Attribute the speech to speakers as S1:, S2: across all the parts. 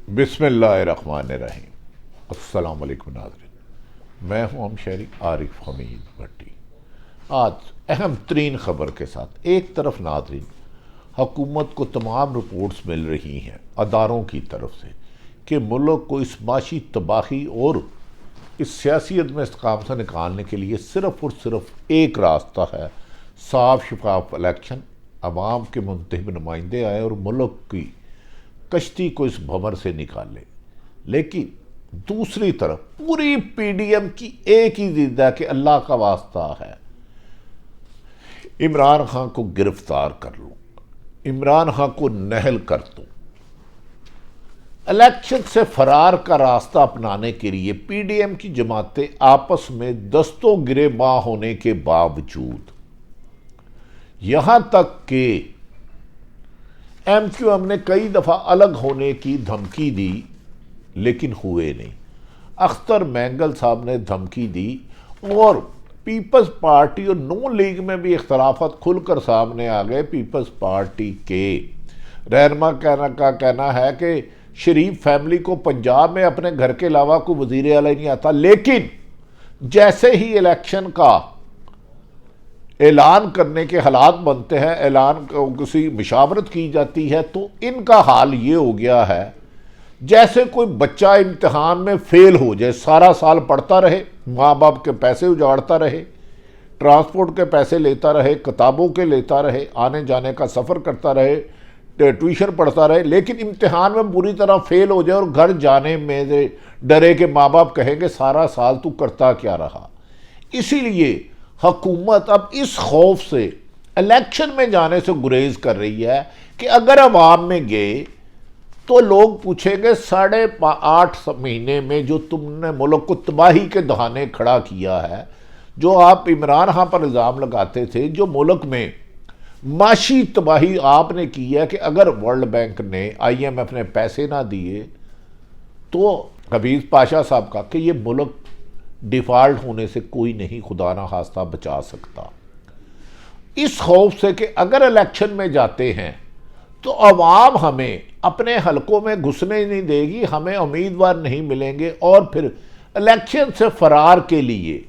S1: بسم اللہ الرحمن الرحیم۔ السلام علیکم ناظرین، میں ہوں ہم شہری عارف حمید بھٹی۔ آج اہم ترین خبر کے ساتھ ایک طرف ناظرین حکومت کو تمام رپورٹس مل رہی ہیں اداروں کی طرف سے کہ ملک کو اس معاشی تباہی اور اس سیاسی عدم استحکام سے نکالنے کے لیے صرف اور صرف ایک راستہ ہے، صاف شفاف الیکشن، عوام کے منتخب نمائندے آئے اور ملک کی کشتی کو اس بھنور سے نکالے۔ لیکن دوسری طرف پوری پی ڈی ایم کی ایک ہی ضد ہے کہ اللہ کا واسطہ ہے عمران خان کو گرفتار کر لوں، عمران خان کو نہل کر دوں۔ الیکشن سے فرار کا راستہ اپنانے کے لیے پی ڈی ایم کی جماعتیں آپس میں دستوں گرے ماں ہونے کے باوجود، یہاں تک کہ ایم کیو ایم نے کئی دفعہ الگ ہونے کی دھمکی دی لیکن ہوئے نہیں۔ اختر مینگل صاحب نے دھمکی دی اور پیپلز پارٹی اور نون لیگ میں بھی اختلافات کھل کر سامنے آ گئے۔ پیپلز پارٹی کے رہنما کا کہنا ہے کہ شریف فیملی کو پنجاب میں اپنے گھر کے علاوہ کوئی وزیر اعلیٰ نہیں آتا، لیکن جیسے ہی الیکشن کا اعلان کرنے کے حالات بنتے ہیں، اعلان کسی مشاورت کی جاتی ہے، تو ان کا حال یہ ہو گیا ہے جیسے کوئی بچہ امتحان میں فیل ہو جائے، سارا سال پڑھتا رہے، ماں باپ کے پیسے اجاڑتا رہے، ٹرانسپورٹ کے پیسے لیتا رہے، کتابوں کے لیتا رہے، آنے جانے کا سفر کرتا رہے، ٹیوشن پڑھتا رہے، لیکن امتحان میں بری طرح فیل ہو جائے اور گھر جانے میں ڈرے کہ ماں باپ کہیں گے سارا سال تو کرتا کیا رہا۔ اسی لیے حکومت اب اس خوف سے الیکشن میں جانے سے گریز کر رہی ہے کہ اگر عوام میں گئے تو لوگ پوچھیں گے 8.5 مہینے میں جو تم نے ملک کو تباہی کے دہانے کھڑا کیا ہے، جو آپ عمران خان پر الزام لگاتے تھے، جو ملک میں معاشی تباہی آپ نے کی ہے کہ اگر ورلڈ بینک نے آئی ایم ایف نے پیسے نہ دیے تو حفیظ پاشا صاحب کا کہ یہ ملک ڈیفالٹ ہونے سے کوئی نہیں خدا نہ خواستہ بچا سکتا۔ اس خوف سے کہ اگر الیکشن میں جاتے ہیں تو عوام ہمیں اپنے حلقوں میں گھسنے نہیں دے گی، ہمیں امیدوار نہیں ملیں گے، اور پھر الیکشن سے فرار کے لیے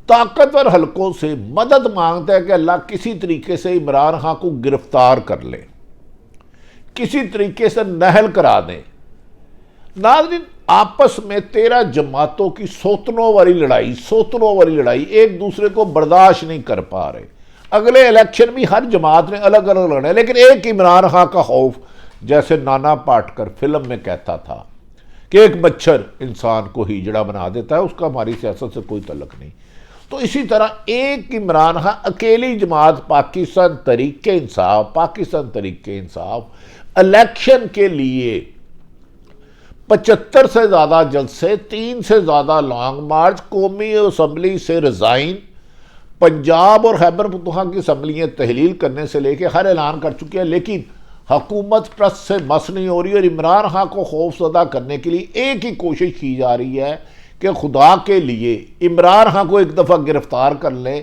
S1: طاقتور حلقوں سے مدد مانگتا ہے کہ اللہ کسی طریقے سے عمران خان کو گرفتار کر لیں، کسی طریقے سے نہل کرا دیں۔ ناظرین، آپس میں 13 جماعتوں کی سوتنوں والی لڑائی، ایک دوسرے کو برداشت نہیں کر پا رہے۔ اگلے الیکشن بھی ہر جماعت نے الگ الگ لڑنا ہے، لیکن ایک عمران خان کا خوف، جیسے نانا پاٹکر فلم میں کہتا تھا کہ ایک مچھر انسان کو ہیجڑا بنا دیتا ہے، اس کا ہماری سیاست سے کوئی تعلق نہیں۔ تو اسی طرح ایک عمران خان اکیلی جماعت پاکستان تحریک انصاف الیکشن کے لیے 75 سے زیادہ جلسے، 3 سے زیادہ لانگ مارچ، قومی اسمبلی سے ریزائن، پنجاب اور خیبر پختونخوا کی اسمبلیاں تحلیل کرنے سے لے کے ہر اعلان کر چکے ہیں، لیکن حکومت پرس سے مس نہیں ہو رہی، اور عمران خان کو خوف زدہ کرنے کے لیے ایک ہی کوشش کی جا رہی ہے کہ خدا کے لیے عمران خان کو ایک دفعہ گرفتار کر لیں،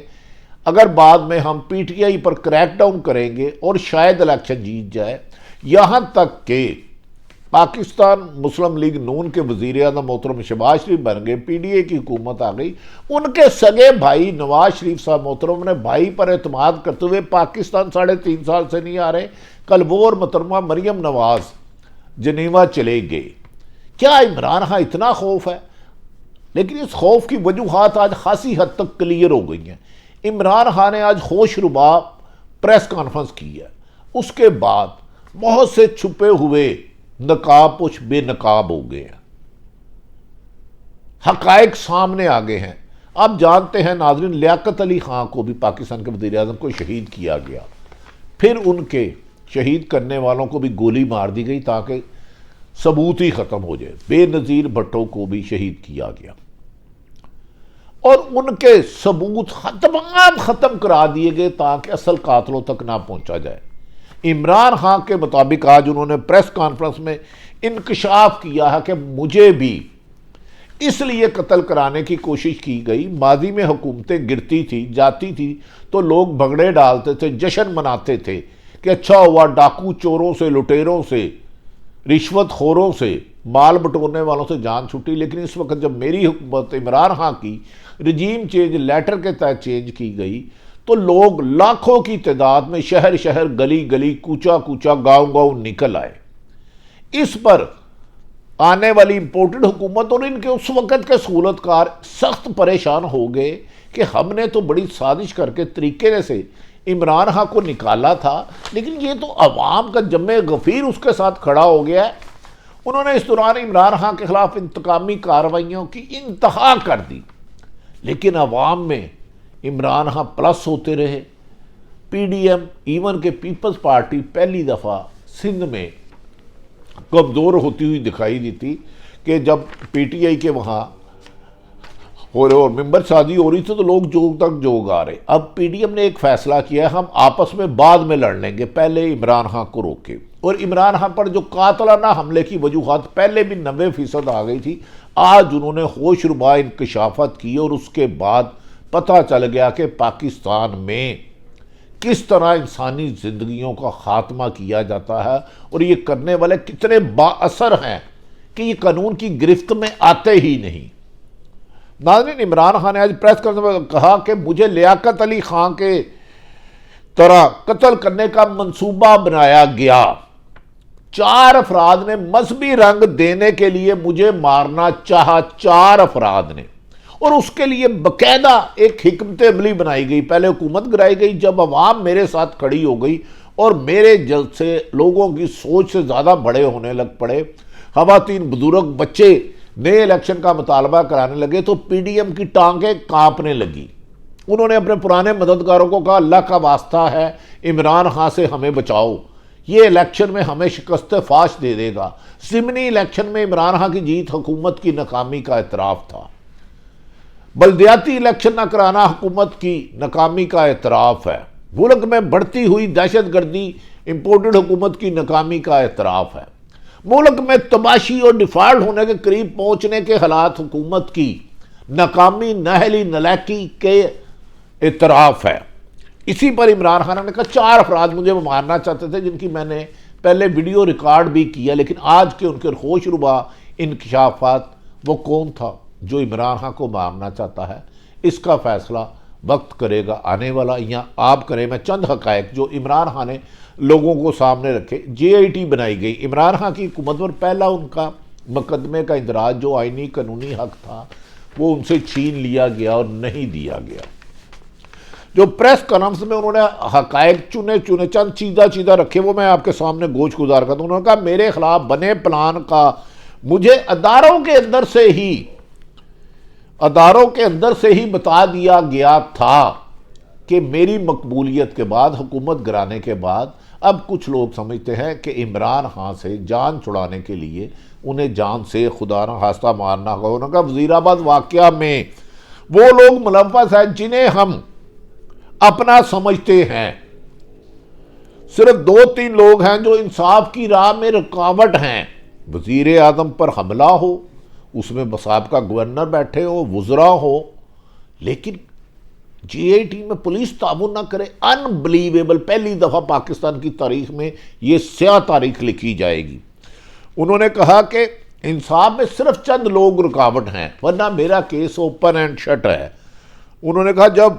S1: اگر بعد میں ہم پی ٹی آئی پر کریک ڈاؤن کریں گے اور شاید الیکشن جیت جائے۔ یہاں تک کہ پاکستان مسلم لیگ نون کے وزیر اعظم محترم شہباز شریف بن گئے، پی ڈی اے کی حکومت آ گئی، ان کے سگے بھائی نواز شریف صاحب محترم نے بھائی پر اعتماد کرتے ہوئے پاکستان 3.5 سال سے نہیں آ رہے، کل وہ اور محترمہ مریم نواز جنیوا چلے گئے۔ کیا عمران خان اتنا خوف ہے؟ لیکن اس خوف کی وجوہات آج خاصی حد تک کلیئر ہو گئی ہیں۔ عمران خان نے آج ہوش ربا پریس کانفرنس کی ہے، اس کے بعد بہت سے چھپے ہوئے نقاب پوش بے نقاب ہو گئے ہیں، حقائق سامنے آگے ہیں۔ آپ جانتے ہیں ناظرین، لیاقت علی خان کو بھی پاکستان کے وزیر اعظم کو شہید کیا گیا، پھر ان کے شہید کرنے والوں کو بھی گولی مار دی گئی تاکہ ثبوت ہی ختم ہو جائے۔ بے نظیر بھٹو کو بھی شہید کیا گیا اور ان کے ثبوت تمام ختم کرا دیے گئے تاکہ اصل قاتلوں تک نہ پہنچا جائے۔ عمران خان کے مطابق آج انہوں نے پریس کانفرنس میں انکشاف کیا ہے کہ مجھے بھی اس لیے قتل کرانے کی کوشش کی گئی۔ ماضی میں حکومتیں گرتی تھی، جاتی تھی تو لوگ بھگڑے ڈالتے تھے، جشن مناتے تھے کہ اچھا ہوا ڈاکو چوروں سے، لٹیروں سے رشوت خوروں سے، مال بٹورنے والوں سے جان چھٹی، لیکن اس وقت جب میری حکومت عمران خان کی رجیم چینج لیٹر کے تحت چینج کی گئی تو لوگ لاکھوں کی تعداد میں شہر شہر، گلی گلی، کوچا کوچا، گاؤں گاؤں نکل آئے۔ اس پر آنے والی امپورٹڈ حکومت اور ان کے اس وقت کے سہولت کار سخت پریشان ہو گئے کہ ہم نے تو بڑی سازش کر کے طریقے سے عمران خان کو نکالا تھا، لیکن یہ تو عوام کا جمع غفیر اس کے ساتھ کھڑا ہو گیا ہے۔ انہوں نے اس دوران عمران خان کے خلاف انتقامی کارروائیوں کی انتہا کر دی، لیکن عوام میں عمران خان پلس ہوتے رہے۔ پی ڈی ایم ایون کہ پیپلز پارٹی پہلی دفعہ سندھ میں کمزور ہوتی ہوئی دکھائی دیتی کہ جب پی ٹی آئی کے وہاں ہو رہے اور ممبر شادی ہو رہی تھی تو لوگ جوگ تک جوگ آ رہے۔ اب پی ڈی ایم نے ایک فیصلہ کیا ہے، ہم آپس میں بعد میں لڑ لیں گے، پہلے عمران خان کو روکے۔ اور عمران خان پر جو قاتلانہ حملے کی وجوہات پہلے بھی 90% آ گئی تھی، آج انہوں نے ہوش ربا انکشافات کی اور اس کے بعد پتہ چل گیا کہ پاکستان میں کس طرح انسانی زندگیوں کا خاتمہ کیا جاتا ہے اور یہ کرنے والے کتنے با اثر ہیں کہ یہ قانون کی گرفت میں آتے ہی نہیں۔ ناظرین، عمران خان نے آج پریس کانفرنس میں کہا کہ مجھے لیاقت علی خان کے طرح قتل کرنے کا منصوبہ بنایا گیا، 4 افراد نے مذہبی رنگ دینے کے لیے مجھے مارنا چاہا، 4 افراد نے، اور اس کے لیے باقاعدہ ایک حکمت عملی بنائی گئی۔ پہلے حکومت گرائی گئی، جب عوام میرے ساتھ کھڑی ہو گئی اور میرے جلد سے لوگوں کی سوچ سے زیادہ بڑے ہونے لگ پڑے، خواتین، بزرگ، بچے نئے الیکشن کا مطالبہ کرانے لگے تو پی ڈی ایم کی ٹانگیں کانپنے لگی۔ انہوں نے اپنے پرانے مددگاروں کو کہا اللہ کا واسطہ ہے عمران خان سے ہمیں بچاؤ، یہ الیکشن میں ہمیں شکست فاش دے دے گا۔ ضمنی الیکشن میں عمران خان کی جیت حکومت کی ناکامی کا اعتراف تھا، بلدیاتی الیکشن نہ کرانا حکومت کی ناکامی کا اعتراف ہے، ملک میں بڑھتی ہوئی دہشت گردی امپورٹڈ حکومت کی ناکامی کا اعتراف ہے، ملک میں تباشی اور ڈیفالٹ ہونے کے قریب پہنچنے کے حالات حکومت کی ناکامی، نااہلی، نالائکی کے اعتراف ہے۔ اسی پر عمران خان نے کہا 4 افراد مجھے مارنا چاہتے تھے جن کی میں نے پہلے ویڈیو ریکارڈ بھی کیا، لیکن آج کے ان کے ہوش ربا انکشافات وہ کون تھا جو عمران خان کو مارنا چاہتا ہے، اس کا فیصلہ وقت کرے گا آنے والا، یا آپ کریں۔ میں چند حقائق جو عمران خان نے لوگوں کو سامنے رکھے۔ جے آئی ٹی بنائی گئی، عمران خان کی حکومت پر پہلا ان کا مقدمے کا اندراج جو آئینی قانونی حق تھا وہ ان سے چھین لیا گیا اور نہیں دیا گیا۔ جو پریس کانفرنس میں انہوں نے حقائق چنے چند چیزہ رکھے وہ میں آپ کے سامنے گوش گزار کرتا ہوں۔ انہوں نے کہا میرے خلاف بنے پلان کا مجھے اداروں کے اندر سے ہی بتا دیا گیا تھا کہ میری مقبولیت کے بعد، حکومت گرانے کے بعد، اب کچھ لوگ سمجھتے ہیں کہ عمران خان سے جان چھڑانے کے لیے انہیں جان سے خدا نہ خواستہ مارنا ہوگا۔ انہوں نے کہا وزیر آباد واقعہ میں وہ لوگ ملوث ہیں جنہیں ہم اپنا سمجھتے ہیں، صرف 2-3 لوگ ہیں جو انصاف کی راہ میں رکاوٹ ہیں۔ وزیر اعظم پر حملہ ہو، اس میں سابقہ گورنر بیٹھے ہو، وزراء ہو، لیکن جے آئی ٹی میں پولیس تعاون نہ کرے، انبلیویبل۔ پہلی دفعہ پاکستان کی تاریخ میں یہ سیاہ تاریخ لکھی جائے گی۔ انہوں نے کہا کہ انصاف میں صرف چند لوگ رکاوٹ ہیں ورنہ میرا کیس اوپن اینڈ شٹ ہے۔ انہوں نے کہا جب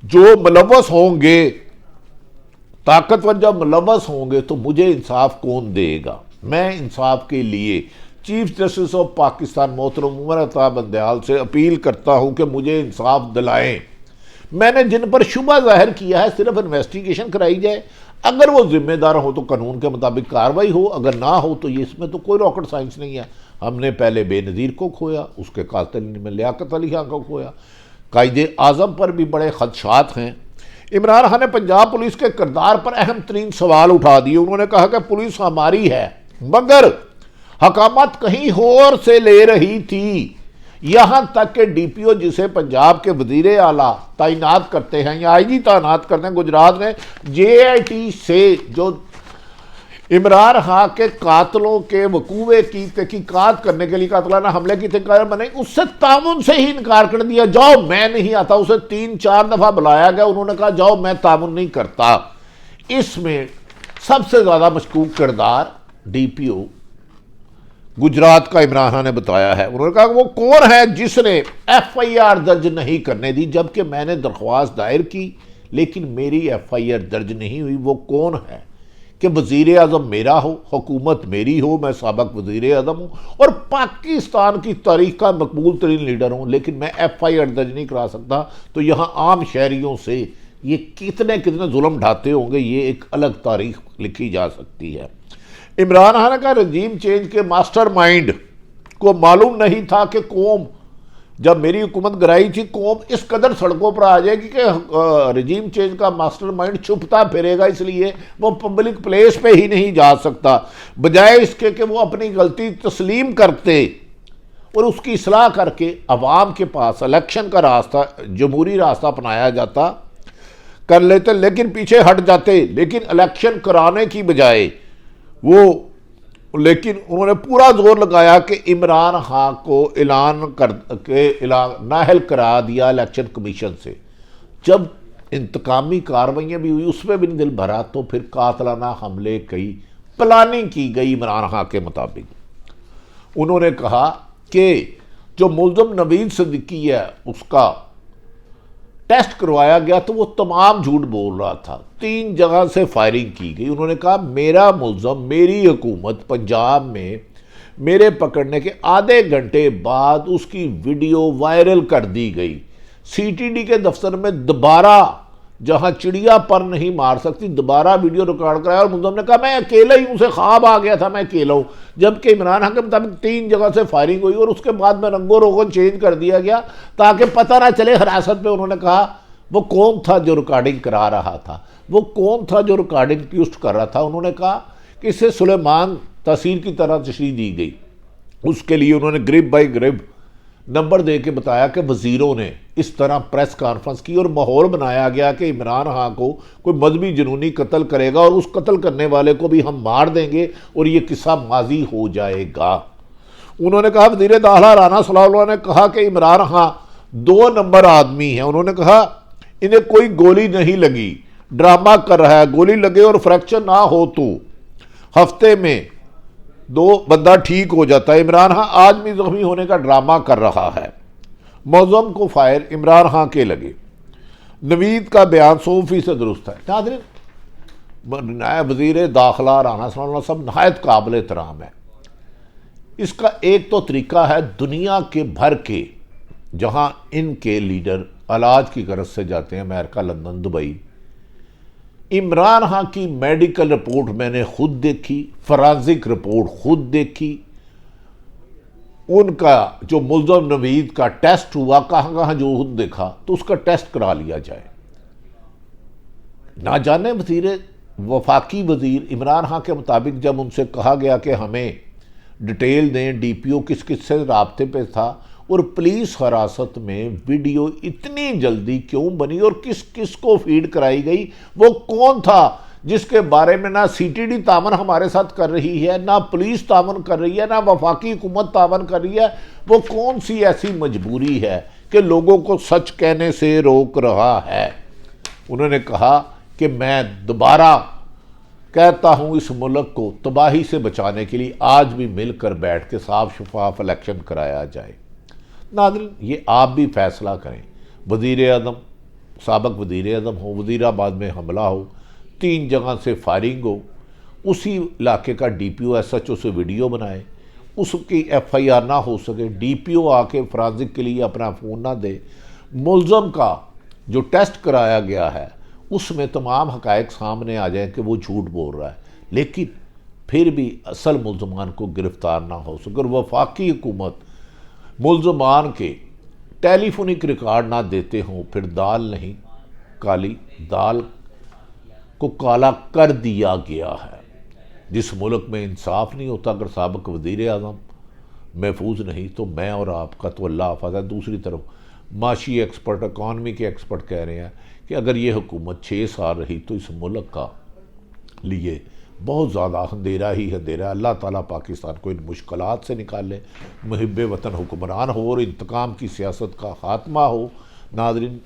S1: جو ملوث ہوں گے، طاقتور جب ملوث ہوں گے تو مجھے انصاف کون دے گا؟ میں انصاف کے لیے چیف جسٹس آف پاکستان محترم عمر عطا بندیال سے اپیل کرتا ہوں کہ مجھے انصاف دلائیں۔ میں نے جن پر شبہ ظاہر کیا ہے صرف انویسٹیگیشن کرائی جائے، اگر وہ ذمہ دار ہو تو قانون کے مطابق کارروائی ہو، اگر نہ ہو تو اس میں تو کوئی راکٹ سائنس نہیں ہے۔ ہم نے پہلے بے نظیر کو کھویا، اس کے قاتل میں لیاقت علی خان کو کھویا، قائد اعظم پر بھی بڑے خدشات ہیں۔ عمران خان نے پنجاب پولیس کے کردار پر اہم ترین سوال اٹھا دیے۔ انہوں نے کہا کہ پولیس ہماری ہے مگر حکامت کہیں اور سے لے رہی تھی، یہاں تک کہ ڈی پی او جسے پنجاب کے وزیر اعلیٰ تعینات کرتے ہیں یا آئی جی تعینات کرتے ہیں گجرات نے، جے آئی ٹی سے جو عمران خان کے قاتلوں کے وقوع کی تحقیقات کرنے کے لیے قاتلانہ حملے کی تحقیقات بنائی، اس سے تعاون سے ہی انکار کر دیا۔ جاؤ میں نہیں آتا، اسے 3-4 دفعہ بلایا گیا، انہوں نے کہا جاؤ میں تعاون نہیں کرتا۔ اس میں سب سے زیادہ مشکوک کردار ڈی پی او گجرات کا عمران خان نے بتایا ہے. انہوں نے کہا کہ وہ کون ہے جس نے ایف آئی آر درج نہیں کرنے دی جبکہ میں نے درخواست دائر کی لیکن میری ایف آئی آر درج نہیں ہوئی. وہ کون ہے کہ وزیر اعظم میرا ہو، حکومت میری ہو، میں سابق وزیر اعظم ہوں اور پاکستان کی تاریخ کا مقبول ترین لیڈر ہوں، لیکن میں ایف آئی آر درج نہیں کرا سکتا. تو یہاں عام شہریوں سے یہ کتنے ظلم ڈھاتے ہوں گے، یہ ایک الگ تاریخ لکھی جا سکتی ہے. عمران خان کا رجیم چینج کے ماسٹر مائنڈ کو معلوم نہیں تھا کہ قوم جب میری حکومت گرائی تھی قوم اس قدر سڑکوں پر آ جائے گی کہ رجیم چینج کا ماسٹر مائنڈ چھپتا پھرے گا، اس لیے وہ پبلک پلیس پہ ہی نہیں جا سکتا، بجائے اس کے کہ وہ اپنی غلطی تسلیم کرتے اور اس کی اصلاح کر کے عوام کے پاس الیکشن کا راستہ، جمہوری راستہ اپنایا جاتا، کر لیتے لیکن پیچھے ہٹ جاتے. لیکن الیکشن کرانے کی بجائے لیکن انہوں نے پورا زور لگایا کہ عمران خان کو نااہل کرا دیا الیکشن کمیشن سے. جب انتقامی کارروائیاں بھی ہوئی اس میں بھی نہیں دل بھرا تو پھر قاتلانہ حملے کی پلاننگ کی گئی. عمران خان کے مطابق انہوں نے کہا کہ جو ملزم نوید صدیقی ہے اس کا ٹیسٹ کروایا گیا تو وہ تمام جھوٹ بول رہا تھا. 3 جگہ سے فائرنگ کی گئی. انہوں نے کہا میرا ملزم، میری حکومت پنجاب میں میرے پکڑنے کے آدھے گھنٹے بعد اس کی ویڈیو وائرل کر دی گئی. سی ٹی ڈی کے دفتر میں دوبارہ جہاں چڑیا پر نہیں مار سکتی دوبارہ ویڈیو ریکارڈ کرایا اور ملزم نے کہا میں اکیلا ہی ہوں، اسے خواب آ گیا تھا میں اکیلا ہوں. جبکہ عمران خان کے مطابق 3 جگہ سے فائرنگ ہوئی اور اس کے بعد میں رنگ و روغن چینج کر دیا گیا تاکہ پتہ نہ چلے حراست پہ. انہوں نے کہا وہ کون تھا جو ریکارڈنگ کرا رہا تھا، وہ کون تھا جو ریکارڈنگ پوسٹ کر رہا تھا. انہوں نے کہا کہ اسے سلیمان تحصیل کی طرح تشریح دی گئی. اس کے لیے انہوں نے گریب بائی گریب نمبر دے کے بتایا کہ وزیروں نے اس طرح پریس کانفرنس کی اور ماحول بنایا گیا کہ عمران خان کو کوئی مذہبی جنونی قتل کرے گا اور اس قتل کرنے والے کو بھی ہم مار دیں گے اور یہ قصہ ماضی ہو جائے گا. انہوں نے کہا وزیر داخلہ رانا صلی اللہ علیہ نے کہا کہ عمران خان 2 نمبر آدمی ہیں. انہوں نے کہا انہیں کوئی گولی نہیں لگی، ڈرامہ کر رہا ہے، گولی لگے اور فریکچر نہ ہو تو ہفتے میں 2 بندہ ٹھیک ہو جاتا ہے. عمران خان آج بھی زخمی ہونے کا ڈرامہ کر رہا ہے. ملزم کو فائر عمران خان کے لگے. نوید کا بیان 100% درست ہے. ناظرین، نائب وزیر داخلہ رانا صلی اللہ علیہ وسلم نہایت قابل احترام ہے. اس کا ایک تو طریقہ ہے دنیا کے بھر کے جہاں ان کے لیڈر علاج کی غرض سے جاتے ہیں، امریکہ، لندن، دبئی، عمران خان کی میڈیکل رپورٹ میں نے خود دیکھی، فرانزک رپورٹ خود دیکھی، ان کا جو ملزم نوید کا ٹیسٹ ہوا کہاں جو خود دیکھا تو اس کا ٹیسٹ کرا لیا جائے. نہ جانے وفاقی وزیر عمران خان کے مطابق جب ان سے کہا گیا کہ ہمیں ڈیٹیل دیں ڈی پی او کس کس سے رابطے پہ تھا اور پولیس حراست میں ویڈیو اتنی جلدی کیوں بنی اور کس کس کو فیڈ کرائی گئی، وہ کون تھا جس کے بارے میں نہ سی ٹی ڈی تعاون ہمارے ساتھ کر رہی ہے، نہ پولیس تعاون کر رہی ہے، نہ وفاقی حکومت تعاون کر رہی ہے. وہ کون سی ایسی مجبوری ہے کہ لوگوں کو سچ کہنے سے روک رہا ہے. انہوں نے کہا کہ میں دوبارہ کہتا ہوں اس ملک کو تباہی سے بچانے کے لیے آج بھی مل کر بیٹھ کے صاف شفاف الیکشن کرایا جائے. ناظرین، یہ آپ بھی فیصلہ کریں. وزیر اعظم، سابق وزیر اعظم ہو، وزیر آباد میں حملہ ہو، 3 جگہ سے فائرنگ ہو، اسی علاقے کا D P O S H O سے ویڈیو بنائے، اس کی ایف آئی آر نہ ہو سکے، ڈی پی او آ کے فرانزک کے لیے اپنا فون نہ دے، ملزم کا جو ٹیسٹ کرایا گیا ہے اس میں تمام حقائق سامنے آ جائیں کہ وہ جھوٹ بول رہا ہے، لیکن پھر بھی اصل ملزمان کو گرفتار نہ ہو سکے اور وفاقی حکومت ملزمان کے ٹیلی فونک ریکارڈ نہ دیتے ہوں، پھر دال نہیں کالی، دال کو کالا کر دیا گیا ہے. جس ملک میں انصاف نہیں ہوتا، اگر سابق وزیر اعظم محفوظ نہیں تو میں اور آپ کا تو اللہ حافظ ہے. دوسری طرف معاشی ایکسپرٹ، اکانومی کے ایکسپرٹ کہہ رہے ہیں کہ اگر یہ حکومت 6 سال رہی تو اس ملک کا لیے بہت زیادہ اندھیرا ہی اندھیرا. اللہ تعالیٰ پاکستان کو ان مشکلات سے نکالے، محب وطن حکمران ہو اور انتقام کی سیاست کا خاتمہ ہو. ناظرین،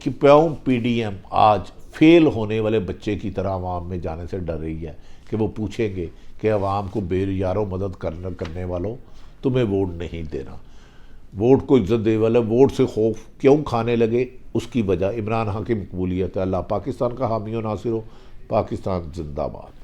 S1: کہ پی ڈی ایم آج فیل ہونے والے بچے کی طرح عوام میں جانے سے ڈر رہی ہے کہ وہ پوچھیں گے کہ عوام کو بے یارو مدد کرنے والوں تمہیں ووٹ نہیں دینا، ووٹ کو عزت دے والا ووٹ سے خوف کیوں کھانے لگے، اس کی وجہ عمران خان کی مقبولیت ہے۔ اللہ پاکستان کا حامی و ناصر ہو، پاکستان زندہ باد۔